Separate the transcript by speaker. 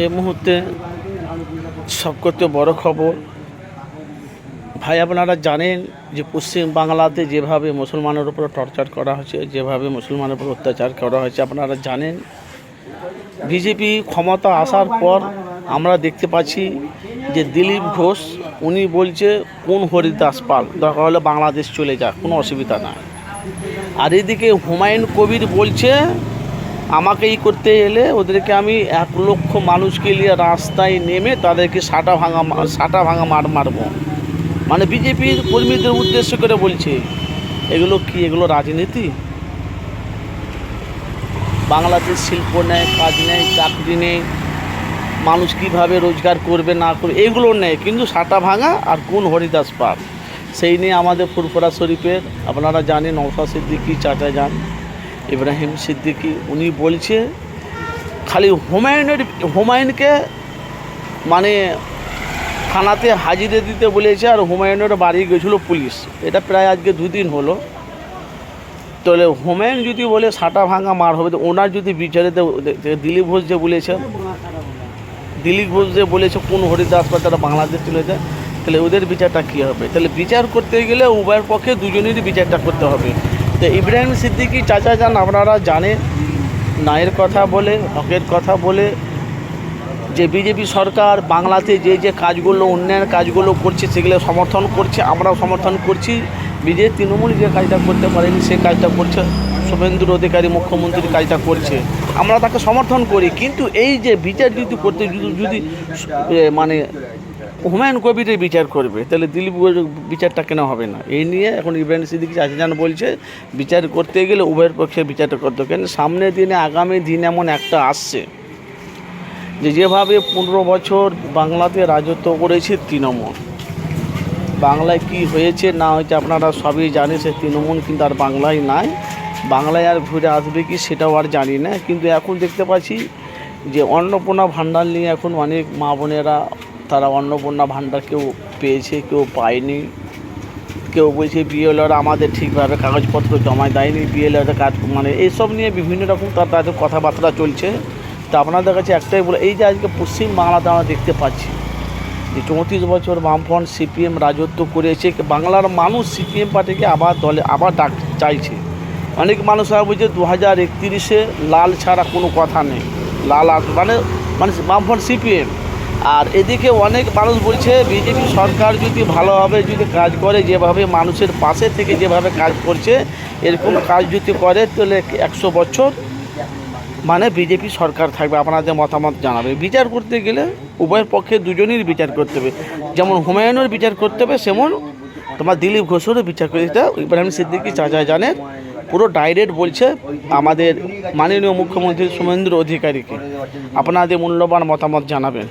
Speaker 1: এই মুহূর্তে সবকথে বড় খবর ভাই, আপনারা জানেন যে পশ্চিম বাংলাতে যেভাবে মুসলমানের উপর টর্চার করা হচ্ছে, যেভাবে মুসলমানের উপর অত্যাচার করা হয়েছে, আপনারা জানেন। বিজেপি ক্ষমতা আসার পর আমরা দেখতে পাচ্ছি যে দিলীপ ঘোষ উনি বলছে কোন হরিদাস পাল দরকার হলে বাংলাদেশ চলে যাক, কোনো অসুবিধা না। আর এদিকে হুমায়ুন কবির বলছে আমাকে এই করতে এলে ওদেরকে আমি 1 লক্ষ মানুষকে নিয়ে রাস্তায় নেমে তাদেরকে সাটা ভাঙা মারবো। মানে বিজেপির কর্মীদের উদ্দেশ্য করে বলছে। এগুলো কি? এগুলো রাজনীতি? বাংলাদেশ শিল্প নেই, কাজ নেই, চাকরি নেই, মানুষ কীভাবে রোজগার করবে না করবে এগুলো নেই, কিন্তু সাটা ভাঙা আর কোন হরিদাস পাল সেই নিয়ে আমাদের ফুরফুরা শরীফের আপনারা জানেন নওশাদ সিদ্দিকী চাচা যান ইব্রাহিম সিদ্দিকী উনি বলছে খালি হুমায়ুনকে মানে থানাতে হাজিরে দিতে বলেছে, আর হুমায়ুনের বাড়ি গেছিলো পুলিশ। এটা প্রায় আজকে 2 দিন হলো। তাহলে হুমায়ুন যদি বলে সাটা ভাঙা মার হবে, তো ওনার যদি বিচারে দিলীপ ঘোষ যে বলেছে কোন হরিদাস বা তারা বাংলাদেশ চলে যায়, তাহলে ওদের বিচারটা কী হবে? তাহলে বিচার করতে গেলে উভয়ের পক্ষে দুজনেরই বিচারটা করতে হবে। তো ইব্রাহিম সিদ্দিকী চাচা যান আপনারা জানেন ন্যায়ের কথা বলে, হকের কথা বলে, যে বিজেপি সরকার বাংলাতে যে কাজগুলো উন্নয়নের কাজগুলো করছে সেগুলো সমর্থন করছে, আমরাও সমর্থন করছি। বিজেপি তৃণমূল যে কাজটা করতে পারেনি সে কাজটা করছে, শুভেন্দু অধিকারী মুখ্যমন্ত্রীর কাজটা করছে, আমরা তাকে সমর্থন করি। কিন্তু এই যে বিচার যদি করতে যদি মানে হুমায়ুন কবিরের বিচার করবে, তাহলে দিলীপ বিচারটা কেন হবে না? এই নিয়ে এখন ইব্রাহিম সিদ্দিকী চাচাজান বলছে বিচার করতে গেলে উভয়ের পক্ষে বিচারটা করতে হবে। কেন সামনের দিনে আগামী দিন এমন একটা আসছে যেভাবে 15 বছর বাংলাতে রাজত্ব করেছে তৃণমূল, বাংলায় কি হয়েছে না হয়েছে আপনারা সবই জানেন। সে তৃণমূল কিন্তু আর বাংলায় নাই, বাংলায় আর ঘুরে আসবে কি সেটাও আর জানি না। কিন্তু এখন দেখতে পাচ্ছি যে অন্নপূর্ণা ভাণ্ডার নিয়ে এখন অনেক মা বোনেরা তারা অন্নপূর্ণা ভাণ্ডার কেউ পেয়েছে, কেউ পায়নি। কেউ বলছে বিএলওরা আমাদের ঠিকভাবে কাগজপত্র জমা দেয়নি, বিএলওরা কাজ মানে এইসব নিয়ে বিভিন্ন রকম তাদের কথাবার্তা চলছে। তা আপনাদের কাছে একটাই বলে, এই যে আজকে পশ্চিম বাংলাতে আমরা দেখতে পাচ্ছি যে 34 বছর বামফ্রন্ট সিপিএম রাজত্ব করেছে, বাংলার মানুষ সিপিএম পার্টিকে আবার ডাক চাইছে। অনেক মানুষ বলছে 2031-এ লাল ছাড়া কোনো কথা নেই, লাল মানে বামফ্রন্ট সিপিএম। আর এদিকে অনেক মানুষ বলছে বিজেপি সরকার যদি ভালোভাবে যদি কাজ করে, যেভাবে মানুষের পাশে থেকে যেভাবে কাজ করছে এরকম কাজ যদি করে, তাহলে 100 বছর মানে বিজেপি সরকার থাকবে। আপনাদের মতামত জানাবে। বিচার করতে গেলে উভয়ের পক্ষে দুজনেরই বিচার করতে হবে, যেমন হুমায়ুনের বিচার করতে হবে সেমন তোমার দিলীপ ঘোষেরও বিচার করতে হবে। ইব্রাহিম সিদ্দিকী চাচা জানেন পুরো ডাইরেক্ট বলছে আমাদের মাননীয় মুখ্যমন্ত্রী শুভেন্দু অধিকারীকে। আপনাদের মূল্যবান মতামত জানাবেন।